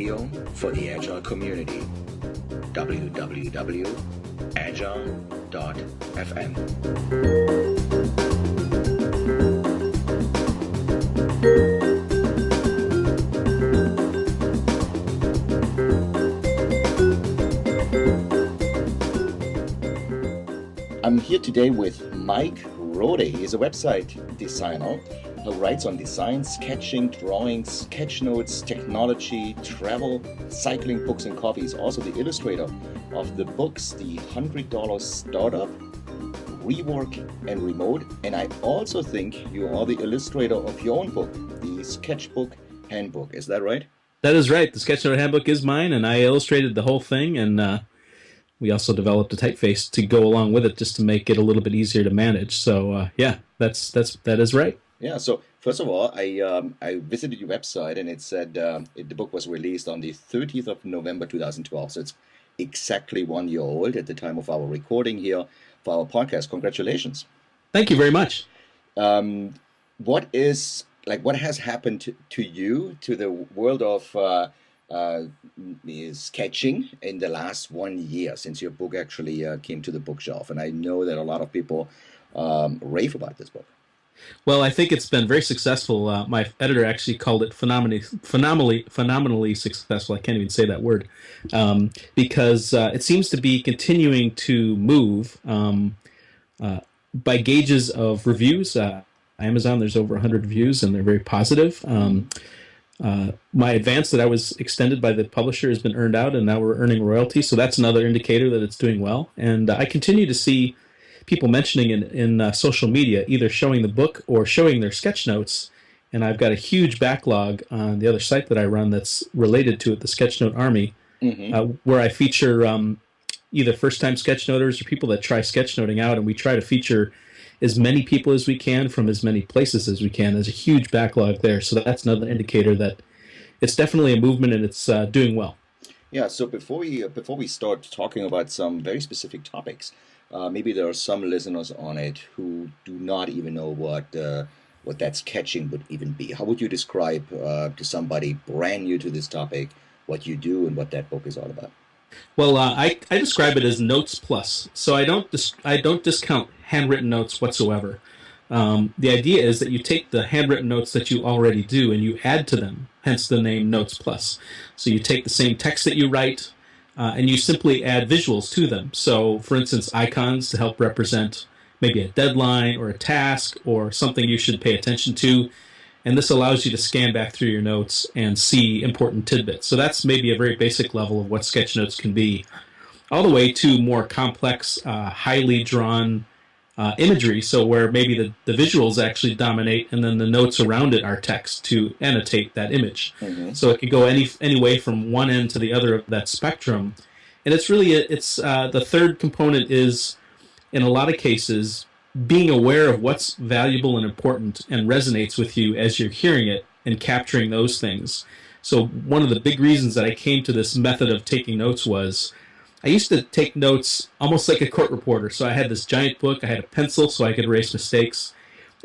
radio for the Agile community. www.Agile.FM. I'm here today with Mike Rohde. He's a website designer who writes on design, sketching, drawing, sketch notes, technology, travel, cycling, books, and coffee. He's also the illustrator of the books, The $100 Startup, Rework, and Remote. And I also think you are the illustrator of your own book, the Sketchbook Handbook. Is that right? That is right. The Sketchnote Handbook is mine, and I illustrated the whole thing, and we also developed a typeface to go along with it just to make it a little bit easier to manage. So, that is right. Yeah, so first of all, I visited your website, and it said the book was released on the 30th of November 2012. So it's exactly 1 year old at the time of our recording here for our podcast. Congratulations. Thank you very much. What has happened to you, to the world of sketching in the last 1 year since your book actually came to the bookshelf? And I know that a lot of people rave about this book. Well, I think it's been very successful. My editor actually called it phenomenally successful. I can't even say that word because it seems to be continuing to move by gauges of reviews. Amazon, there's over 100 reviews, and they're very positive. My advance that I was extended by the publisher has been earned out, and now we're earning royalty. So that's another indicator that it's doing well. And I continue to see people mentioning in social media, either showing the book or showing their sketch notes. And I've got a huge backlog on the other site that I run that's related to it, the Sketchnote Army, where I feature either first-time sketchnoters or people that try sketchnoting out, and we try to feature as many people as we can from as many places as we can. There's a huge backlog there, so that's another indicator that it's definitely a movement and it's doing well. Yeah. So before we start talking about some very specific topics, maybe there are some listeners on it who do not even know what that sketching would even be. How would you describe to somebody brand new to this topic what you do and what that book is all about? Well, I describe it as notes plus. So I don't discount handwritten notes whatsoever. The idea is that you take the handwritten notes that you already do and you add to them, hence the name Notes Plus. So you take the same text that you write and you simply add visuals to them. So, for instance, icons to help represent maybe a deadline or a task or something you should pay attention to. And this allows you to scan back through your notes and see important tidbits. So that's maybe a very basic level of what sketch notes can be, all the way to more complex, highly drawn imagery, so where maybe the visuals actually dominate and then the notes around it are text to annotate that image. So it can go any way from one end to the other of that spectrum. And it's really, the third component is, in a lot of cases, being aware of what's valuable and important and resonates with you as you're hearing it and capturing those things. So one of the big reasons that I came to this method of taking notes was I used to take notes almost like a court reporter. So I had this giant book, I had a pencil so I could erase mistakes,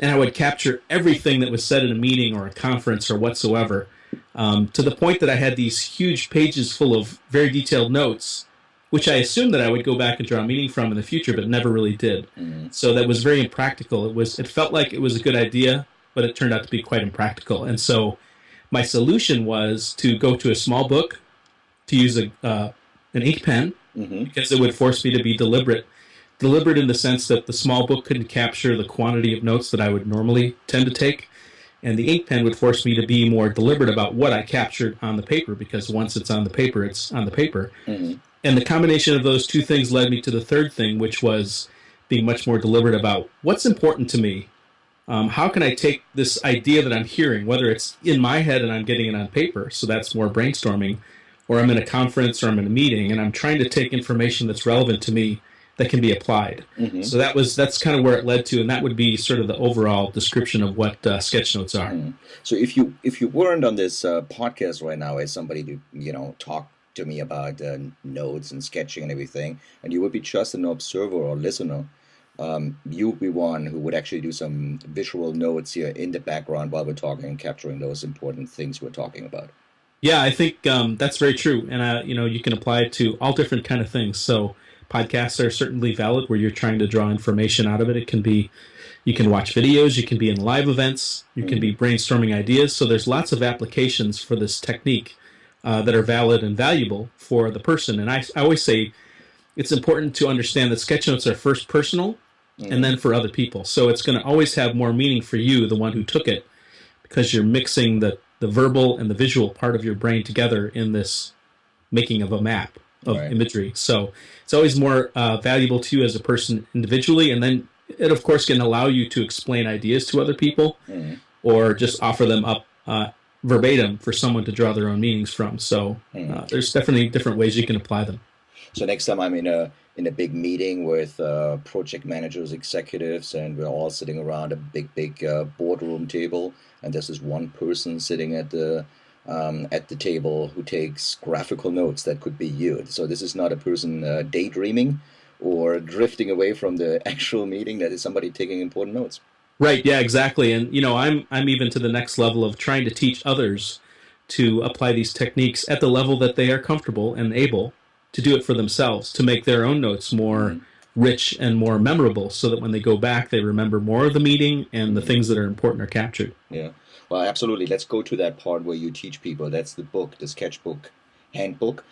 and I would capture everything that was said in a meeting or a conference or whatsoever, to the point that I had these huge pages full of very detailed notes, which I assumed that I would go back and draw meaning from in the future, but never really did. So that was very impractical. It felt like it was a good idea, but it turned out to be quite impractical. And so my solution was to go to a small book, to use an ink pen, because it would force me to be deliberate in the sense that the small book couldn't capture the quantity of notes that I would normally tend to take, and the ink pen would force me to be more deliberate about what I captured on the paper, because once it's on the paper, it's on the paper. And the combination of those two things led me to the third thing, which was being much more deliberate about what's important to me. How can I take this idea that I'm hearing, whether it's in my head and I'm getting it on paper, so that's more brainstorming, or I'm in a conference or I'm in a meeting and I'm trying to take information that's relevant to me that can be applied. So that's kind of where it led to, and that would be sort of the overall description of what sketch notes are. So if you weren't on this podcast right now as somebody to talk to me about notes and sketching and everything, and you would be just an observer or listener, you would be one who would actually do some visual notes here in the background while we're talking and capturing those important things we're talking about. Yeah, I think that's very true, and you can apply it to all different kind of things. So podcasts are certainly valid where you're trying to draw information out of it. It can be you can watch videos, you can be in live events, you can Mm, be brainstorming ideas. So there's lots of applications for this technique that are valid and valuable for the person. And I always say it's important to understand that sketchnotes are first personal and mm, then for other people. So it's going to always have more meaning for you, the one who took it, because you're mixing the verbal and the visual part of your brain together in this making of a map of right. imagery. So it's always more valuable to you as a person individually, and then it of course can allow you to explain ideas to other people Mm, or just offer them up verbatim for someone to draw their own meanings from. So mm. there's definitely different ways you can apply them. So next time I'm in a big meeting with project managers, executives, and we're all sitting around a big boardroom table, and there's this one person sitting at the table who takes graphical notes. That could be you. So this is not a person daydreaming or drifting away from the actual meeting. That is somebody taking important notes. Right, yeah, exactly. And I'm even to the next level of trying to teach others to apply these techniques at the level that they are comfortable and able to do it for themselves, to make their own notes more Mm, rich and more memorable so that when they go back they remember more of the meeting and the mm. things that are important are captured. Yeah. Well, absolutely. Let's go to that part where you teach people. That's the book, the sketchbook handbook.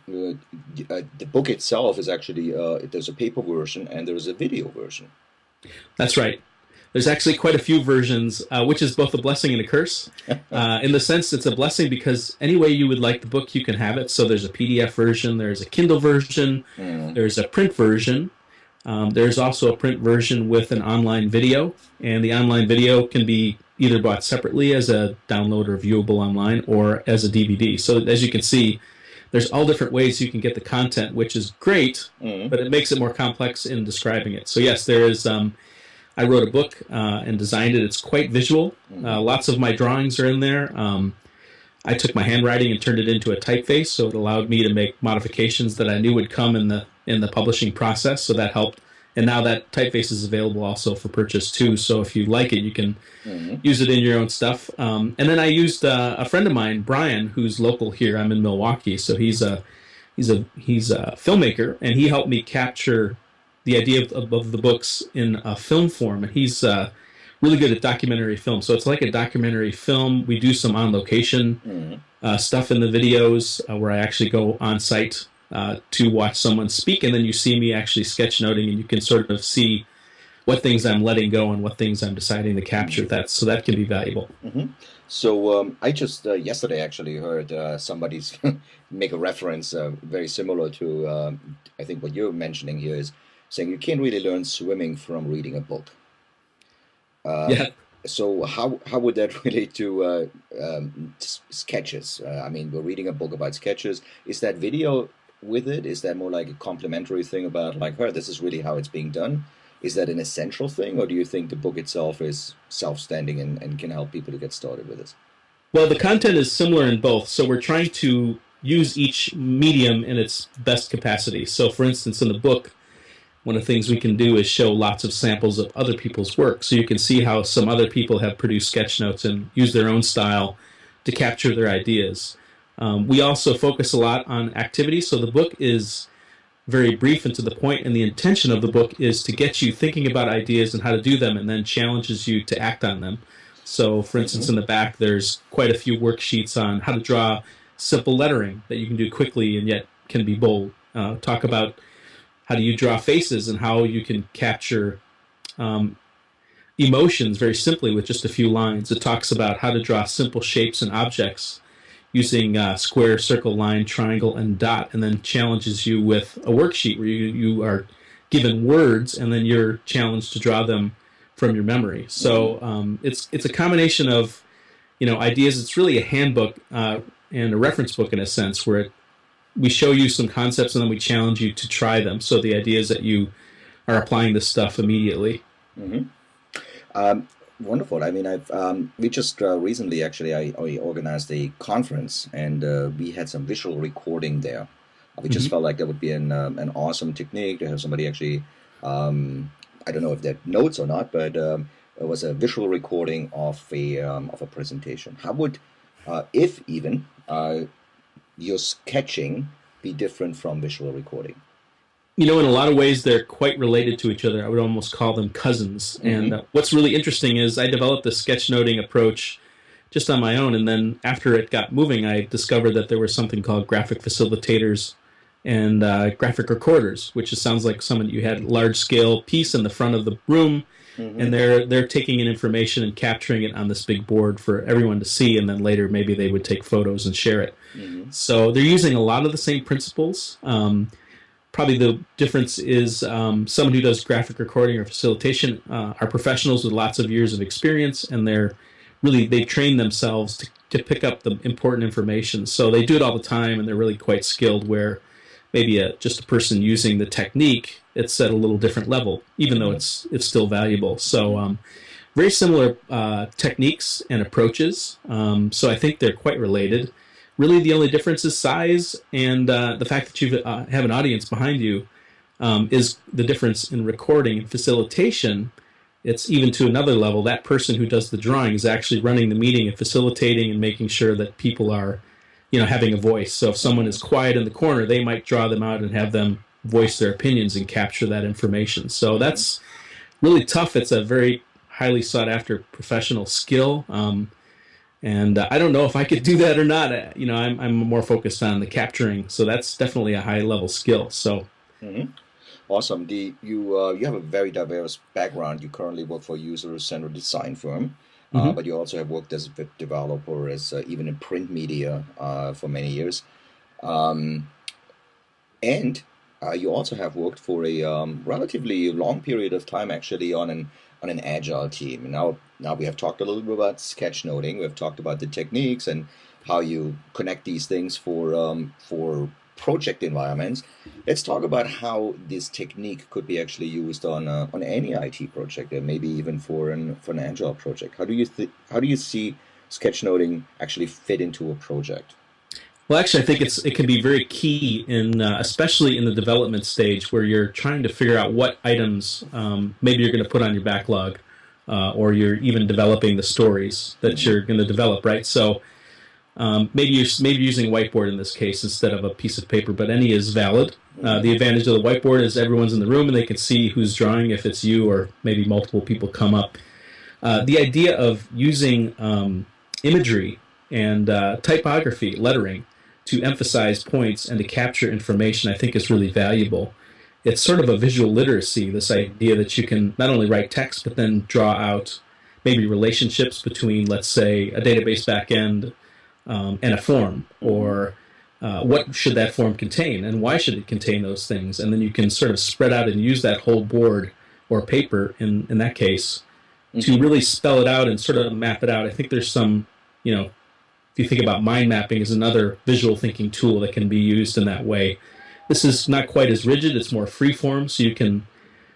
The book itself is actually there's a paper version and there's a video version. That's right. There's actually quite a few versions, which is both a blessing and a curse. In the sense, it's a blessing because any way you would like the book, you can have it. So there's a PDF version, there's a Kindle version, Mm, there's a print version. There's also a print version with an online video, and the online video can be either bought separately as a download or viewable online or as a DVD. So as you can see, there's all different ways you can get the content, which is great, mm, but it makes it more complex in describing it. So yes, there is. I wrote a book and designed it. It's quite visual. mm, Lots of my drawings are in there. I took my handwriting and turned it into a typeface, so it allowed me to make modifications that I knew would come in the publishing process. So that helped. And now that typeface is available also for purchase too. So if you like it, you can mm, use it in your own stuff. And then I used a friend of mine, Brian, who's local here. I'm in Milwaukee, so he's a filmmaker, and he helped me capture the idea of the books in a film form. And he's really good at documentary film. So it's like a documentary film. We do some on location mm. stuff in the videos where I actually go on site to watch someone speak, and then you see me actually sketchnoting, and you can sort of see what things I'm letting go and what things I'm deciding to capture. That can be valuable. Hmm. So I just yesterday actually heard somebody make a reference very similar to I think what you're mentioning here is saying you can't really learn swimming from reading a book. Yeah, So how would that relate to sketches? I mean, we're reading a book about sketches. Is that video with it? Is that more like a complimentary thing about like, her, this is really how it's being done? Is that an essential thing, or do you think the book itself is self-standing and can help people to get started with this? well, the content is similar in both. So we're trying to use each medium in its best capacity. So, for instance, in the book, one of the things we can do is show lots of samples of other people's work. So you can see how some other people have produced sketch notes and used their own style to capture their ideas. We also focus a lot on activity. So the book is very brief and to the point, and the intention of the book is to get you thinking about ideas and how to do them, and then challenges you to act on them. So, for instance, Hmm. in the back, there's quite a few worksheets on how to draw simple lettering that you can do quickly and yet can be bold. Talk about how do you draw faces and how you can capture um, emotions very simply with just a few lines. It talks about how to draw simple shapes and objects using square, circle, line, triangle, and dot, and then challenges you with a worksheet where you are given words and then you're challenged to draw them from your memory. Hmm. So it's a combination of ideas. It's really a handbook and a reference book in a sense where we show you some concepts and then we challenge you to try them. So the idea is that you are applying this stuff immediately. Hmm. Um, Wonderful. I mean, I've we just recently actually I organized a conference and we had some visual recording there. We just Mm-hmm. felt like that would be an awesome technique to have somebody actually. I don't know if they're notes or not, but it was a visual recording of a presentation. if even your sketching be different from visual recording? In a lot of ways, they're quite related to each other. I would almost call them cousins. And Mm-hmm. what's really interesting is I developed the sketchnoting approach just on my own. And then after it got moving, I discovered that there was something called graphic facilitators and graphic recorders, which just sounds like someone you had large scale piece in the front of the room, and Mm-hmm. they're taking in information and capturing it on this big board for everyone to see, and then later maybe they would take photos and share it. Mm-hmm. So they're using a lot of the same principles. Probably the difference is someone who does graphic recording or facilitation are professionals with lots of years of experience, and they've trained themselves to pick up the important information. So they do it all the time, and they're really quite skilled. Where maybe just a person using the technique, it's at a little different level, even though it's still valuable. So very similar techniques and approaches. So I think they're quite related. Really, the only difference is size, and the fact that you have an audience behind you is the difference in recording and facilitation. It's even to another level. That person who does the drawing is actually running the meeting and facilitating and making sure that people are, having a voice. So if someone is quiet in the corner, they might draw them out and have them voice their opinions and capture that information. So that's really tough. It's a very highly sought after professional skill. And I don't know if I could do that or not. I'm more focused on the capturing, so that's definitely a high level skill. So, Mm-hmm. Awesome. You have a very diverse background. You currently work for a user-centered design firm, mhm. but you also have worked as a web developer, as even in print media for many years, um, and you also have worked for a relatively long period of time, actually, on an agile team. Now we have talked a little bit about sketchnoting. We've talked about the techniques and how you connect these things for project environments. Let's talk about how this technique could be actually used on any IT project, and maybe even for an agile project. How do you see sketchnoting actually fit into a project? Well, actually, I think it can be very key in, especially in the development stage, where you're trying to figure out what items maybe you're going to put on your backlog, or you're even developing the stories that Mm-hmm. you're going to develop, right? So maybe using a whiteboard in this case instead of a piece of paper, but any is valid. Mm-hmm. The advantage of the whiteboard is everyone's in the room and they can see who's drawing, if it's you or maybe multiple people come up. The idea of using imagery and typography, lettering, to emphasize points and to capture information, I think is really valuable. It's sort of a visual literacy, this idea that you can not only write text, but then draw out maybe relationships between, let's say, a database backend and a form, Mm-hmm. or what should that form contain, and why should it contain those things? And then you can sort of spread out and use that whole board or paper, in that case, to Mm-hmm. really spell it out and sort of map it out. I think there's some, if you think about mind mapping as another visual thinking tool that can be used in that way. This is not quite as rigid, it's more free form, so you can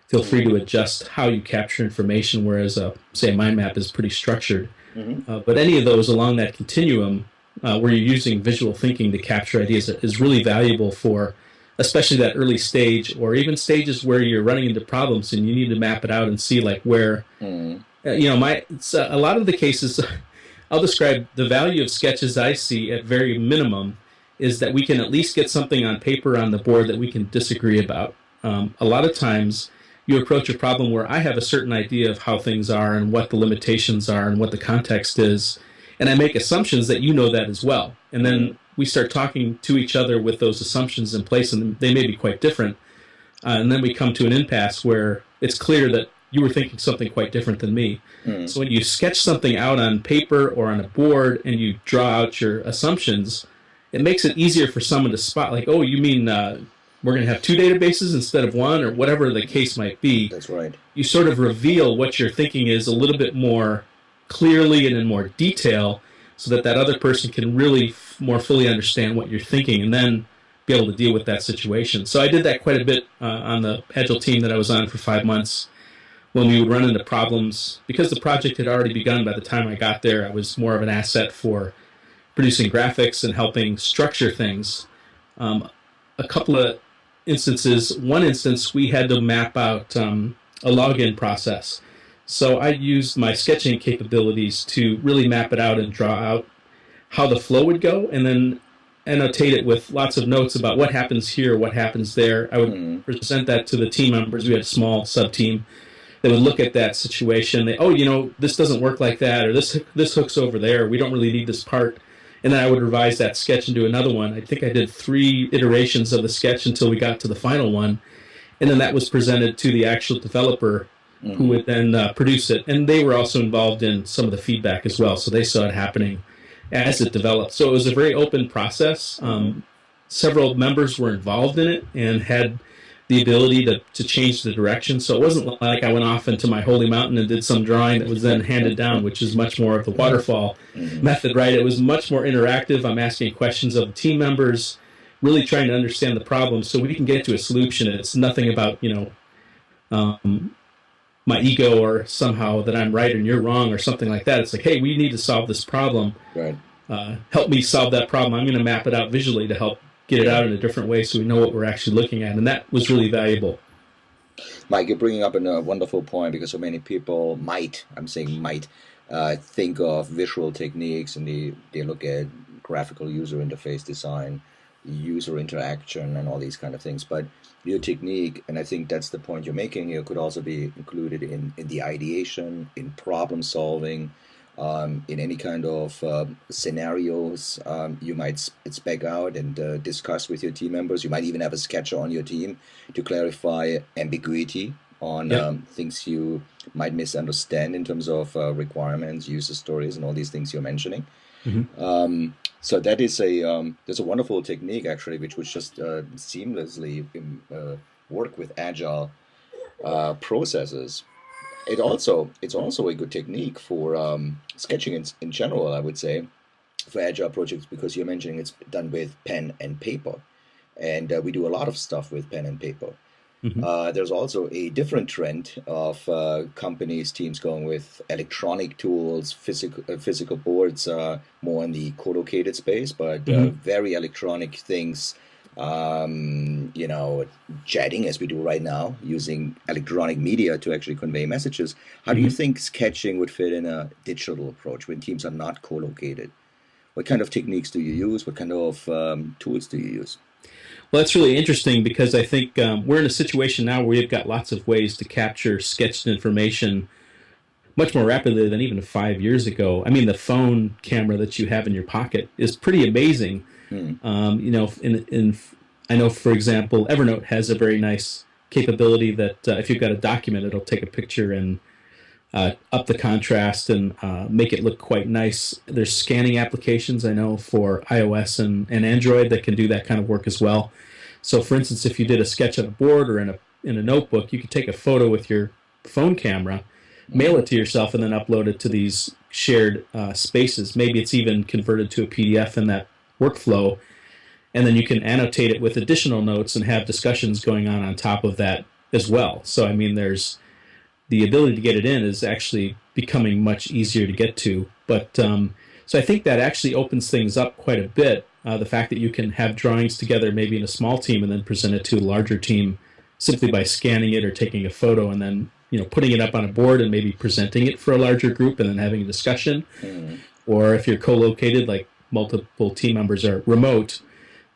feel free to adjust how you capture information, whereas, say, a mind map is pretty structured. Mm-hmm. But any of those along that continuum where you're using visual thinking to capture ideas is really valuable for especially that early stage, or even stages where you're running into problems and you need to map it out and see like where, Mm-hmm. a lot of the cases, I'll describe the value of sketches I see at very minimum is that we can at least get something on paper on the board that we can disagree about. A lot of times you approach a problem where I have a certain idea of how things are and what the limitations are and what the context is, and I make assumptions that you know that as well. And Mm-hmm. then we start talking to each other with those assumptions in place, and they may be quite different. And then we come to an impasse where it's clear that you were thinking something quite different than me. Mm-hmm. So when you sketch something out on paper or on a board and you draw out your assumptions, it makes it easier for someone to spot, like, oh, you mean we're going to have two databases instead of one, or whatever the case might be. That's right. You sort of reveal what your thinking is a little bit more clearly and in more detail, so that that other person can really more fully understand what you're thinking, and then be able to deal with that situation. So I did that quite a bit on the Agile team that I was on for 5 months. When we would run into problems, because the project had already begun by the time I got there, I was more of an asset for producing graphics and helping structure things. A couple of instances, one instance, we had to map out a login process. So I used my sketching capabilities to really map it out and draw out how the flow would go, and then annotate it with lots of notes about what happens here, what happens there. I would present that to the team members. We had a small sub-team. They would look at that situation. This doesn't work like that, or this hook's over there. We don't really need this part. And then I would revise that sketch and do another one. I think I did 3 iterations of the sketch until we got to the final one. And then that was presented to the actual developer who would then produce it. And they were also involved in some of the feedback as well. So they saw it happening as it developed. So it was a very open process. Several members were involved in it and had the ability to change the direction. So it wasn't like I went off into my holy mountain and did some drawing that was then handed down, which is much more of the waterfall method, right? It was much more interactive. I'm asking questions of the team members, really trying to understand the problem so we can get to a solution. It's nothing about, my ego or somehow that I'm right and you're wrong or something like that. It's like, hey, we need to solve this problem. Right. Help me solve that problem. I'm going to map it out visually to help get it out in a different way so we know what we're actually looking at. And that was really valuable. Mike, you're bringing up a wonderful point because so many people might think of visual techniques and they look at graphical user interface design, user interaction, and all these kind of things. But your technique, and I think that's the point you're making here, could also be included in the ideation, in problem solving, in any kind of scenarios you might spec out and discuss with your team members. You might even have a sketcher on your team to clarify ambiguity on things you might misunderstand in terms of requirements, user stories, and all these things you're mentioning. So that is there's a wonderful technique actually, which would just seamlessly work with agile processes. It's also a good technique for sketching in general, I would say, for agile projects, because you're mentioning it's done with pen and paper, and we do a lot of stuff with pen and paper. There's also a different trend of companies, teams going with electronic tools, physical boards, more in the co-located space, but very electronic things, chatting as we do right now, using electronic media to actually convey messages. How do you think sketching would fit in a digital approach when teams are not co-located? What kind of techniques do you use? What kind of tools do you use? Well, that's really interesting because I think we're in a situation now where we've got lots of ways to capture sketched information much more rapidly than even 5 years ago. I mean, the phone camera that you have in your pocket is pretty amazing. I know, for example, Evernote has a very nice capability that if you've got a document, it'll take a picture and up the contrast and make it look quite nice. There's scanning applications, I know, for iOS and Android that can do that kind of work as well. So, for instance, if you did a sketch on a board or in a notebook, you could take a photo with your phone camera, mail it to yourself, and then upload it to these shared spaces. Maybe it's even converted to a PDF in that workflow, and then you can annotate it with additional notes and have discussions going on top of that as well. So, I mean, there's the ability to get it in is actually becoming much easier to get to. But so I think that actually opens things up quite a bit. The fact that you can have drawings together maybe in a small team and then present it to a larger team simply by scanning it or taking a photo and then putting it up on a board and maybe presenting it for a larger group and then having a discussion. Or if you're co-located, like multiple team members are remote,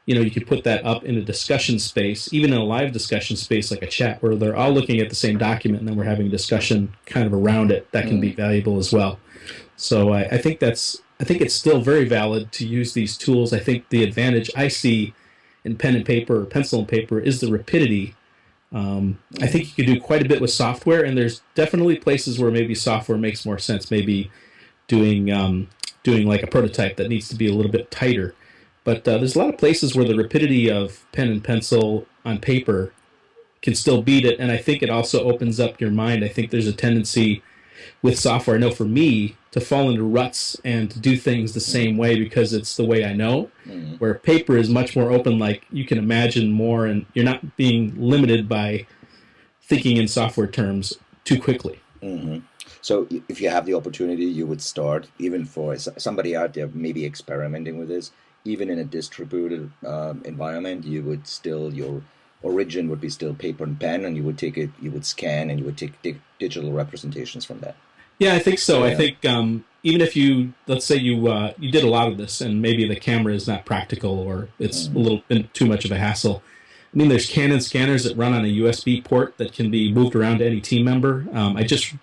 you could put that up in a discussion space, even in a live discussion space like a chat where they're all looking at the same document and then we're having a discussion kind of around it. That can be valuable as well. So I think it's still very valid to use these tools. I think the advantage I see in pen and paper or pencil and paper is the rapidity. I think you could do quite a bit with software, and there's definitely places where maybe software makes more sense, maybe doing like a prototype that needs to be a little bit tighter. But there's a lot of places where the rapidity of pen and pencil on paper can still beat it, and I think it also opens up your mind. I think there's a tendency with software, I know for me, to fall into ruts and to do things the same way because it's the way I know, where paper is much more open, like you can imagine more, and you're not being limited by thinking in software terms too quickly. So if you have the opportunity, you would start, even for somebody out there maybe experimenting with this, even in a distributed environment, you would still, your origin would be still paper and pen, and you would take it, you would scan, and you would take digital representations from that. Yeah, I think so. Yeah. I think, even if let's say you did a lot of this and maybe the camera is not practical or it's a little bit too much of a hassle. I mean, there's Canon scanners that run on a USB port that can be moved around to any team member. I just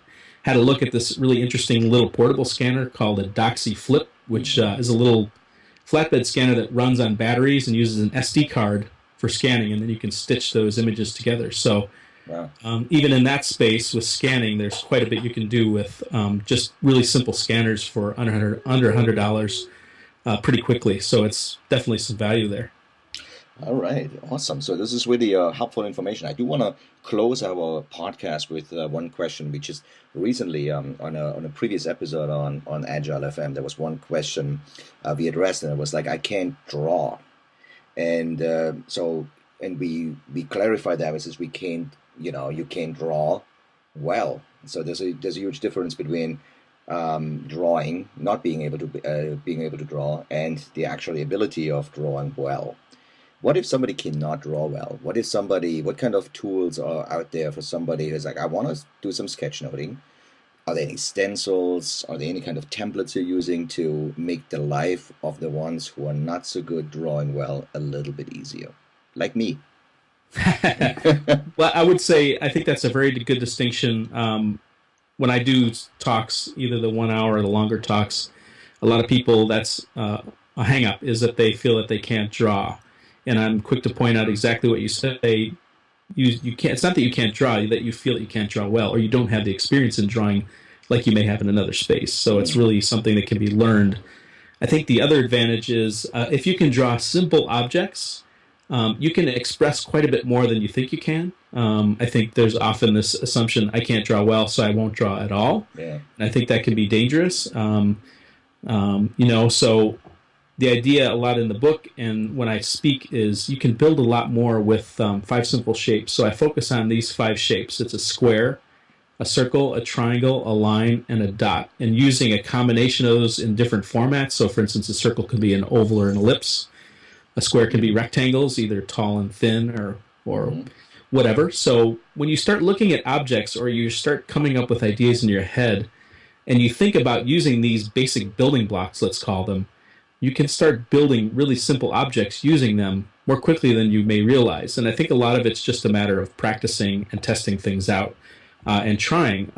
had a look at this really interesting little portable scanner called a Doxy Flip, which is a little flatbed scanner that runs on batteries and uses an SD card for scanning, and then you can stitch those images together. So Wow. Even in that space with scanning, there's quite a bit you can do with just really simple scanners for under $100 pretty quickly. So it's definitely some value there. All right, awesome. So this is really helpful information. I do want to close our podcast with one question, which is recently on a previous episode on Agile.FM, there was one question we addressed, and it was like, I can't draw. And we clarified that as we can't, you can't draw well. So there's a huge difference between drawing, not being able to draw, and the actual ability of drawing well. What if somebody cannot draw well? What kind of tools are out there for somebody who's like, I want to do some sketchnoting? Are there any stencils? Are there any kind of templates you're using to make the life of the ones who are not so good drawing well a little bit easier? Like me. Well, I would say I think that's a very good distinction. When I do talks, either the 1 hour or the longer talks, a lot of people, that's a hang-up, is that they feel that they can't draw. And I'm quick to point out exactly what you say. You can't. It's not that you can't draw; that you feel that you can't draw well, or you don't have the experience in drawing like you may have in another space. So it's really something that can be learned. I think the other advantage is if you can draw simple objects, you can express quite a bit more than you think you can. I think there's often this assumption, I can't draw well, so I won't draw at all. Yeah. And I think that can be dangerous. So the idea a lot in the book and when I speak is you can build a lot more with 5 simple shapes. So I focus on these 5 shapes. It's a square, a circle, a triangle, a line, and a dot. And using a combination of those in different formats. So for instance, a circle could be an oval or an ellipse. A square can be rectangles, either tall and thin or whatever. So when you start looking at objects or you start coming up with ideas in your head and you think about using these basic building blocks, let's call them, you can start building really simple objects using them more quickly than you may realize. And I think a lot of it's just a matter of practicing and testing things out and trying.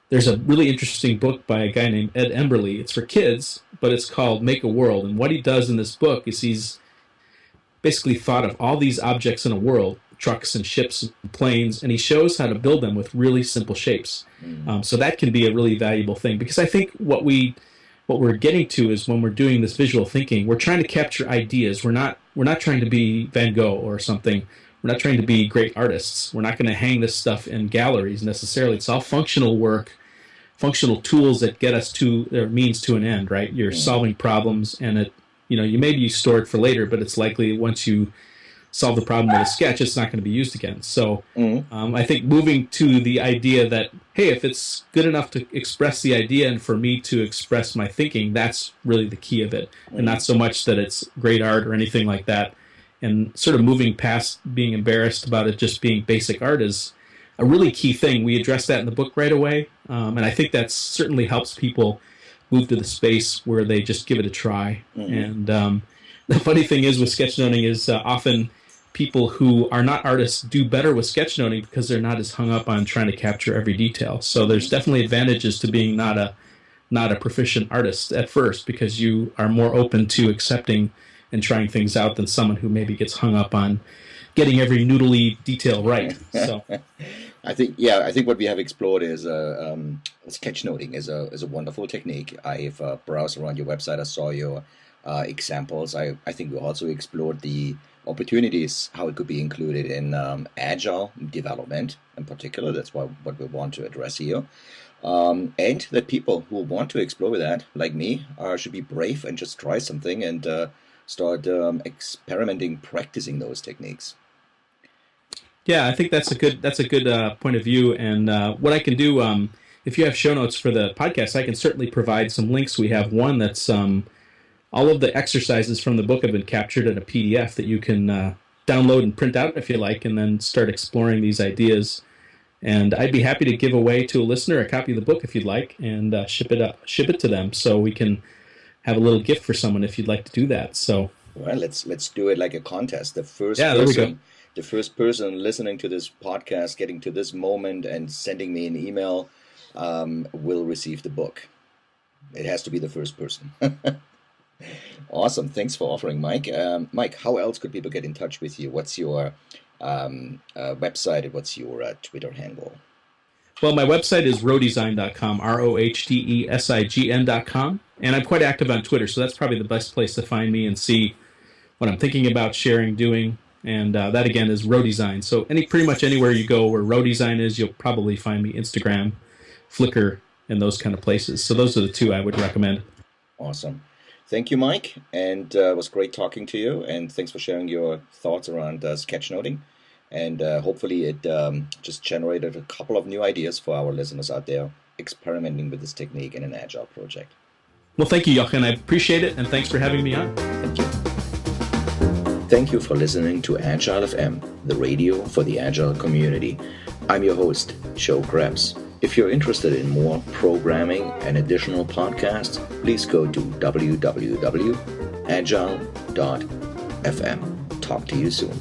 There's a really interesting book by a guy named Ed Emberley. It's for kids, but it's called Make a World. And what he does in this book is he's basically thought of all these objects in a world, trucks and ships and planes, and he shows how to build them with really simple shapes. So that can be a really valuable thing, because I think what we're getting to is when we're doing this visual thinking, we're trying to capture ideas. We're not trying to be Van Gogh or something. We're not trying to be great artists. We're not going to hang this stuff in galleries necessarily. It's all functional work, functional tools that get us to their means to an end, right? You're solving problems, and you maybe store it for later, but it's likely once you solve the problem with a sketch, it's not going to be used again. So I think moving to the idea that, hey, if it's good enough to express the idea and for me to express my thinking, that's really the key of it. And not so much that it's great art or anything like that. And sort of moving past being embarrassed about it just being basic art is a really key thing. We address that in the book right away. And I think that certainly helps people move to the space where they just give it a try. And the funny thing is with sketchnoting is often people who are not artists do better with sketchnoting because they're not as hung up on trying to capture every detail. So there's definitely advantages to being not a proficient artist at first, because you are more open to accepting and trying things out than someone who maybe gets hung up on getting every noodly detail right. So I think what we have explored is sketchnoting is a wonderful technique. I've browsed around your website. I saw your examples. I think we also explored the opportunities, how it could be included in agile development in particular. That's what we want to address here. And that people who want to explore that, like me, should be brave and just try something and start experimenting, practicing those techniques. Yeah, I think that's a good point of view. And what I can do, if you have show notes for the podcast, I can certainly provide some links. We have one that's all of the exercises from the book have been captured in a PDF that you can download and print out if you like, and then start exploring these ideas And I'd be happy to give away to a listener a copy of the book if you'd like, and ship it to them, so we can have a little gift for someone if you'd like to do that. So, well, let's do it like a contest. There we go. The first person listening to this podcast, getting to this moment, and sending me an email, will receive the book. It has to be the first person. Awesome. Thanks for offering, Mike. Mike, how else could people get in touch with you? What's your website, and what's your Twitter handle? Well, my website is rohdesign.com, ROHDESIGN.com, and I'm quite active on Twitter, so that's probably the best place to find me and see what I'm thinking about sharing, doing, and that, again, is Rohdesign. So pretty much anywhere you go where Rohdesign is, you'll probably find me, Instagram, Flickr, and those kind of places. So those are the two I would recommend. Awesome. Thank you, Mike, and it was great talking to you, and thanks for sharing your thoughts around sketchnoting. And hopefully it just generated a couple of new ideas for our listeners out there experimenting with this technique in an Agile project. Well, thank you, Jochen. I appreciate it, and thanks for having me on. Thank you. Thank you for listening to Agile.FM, the radio for the Agile community. I'm your host, Joe Krebs. If you're interested in more programming and additional podcasts, please go to www.agile.fm. Talk to you soon.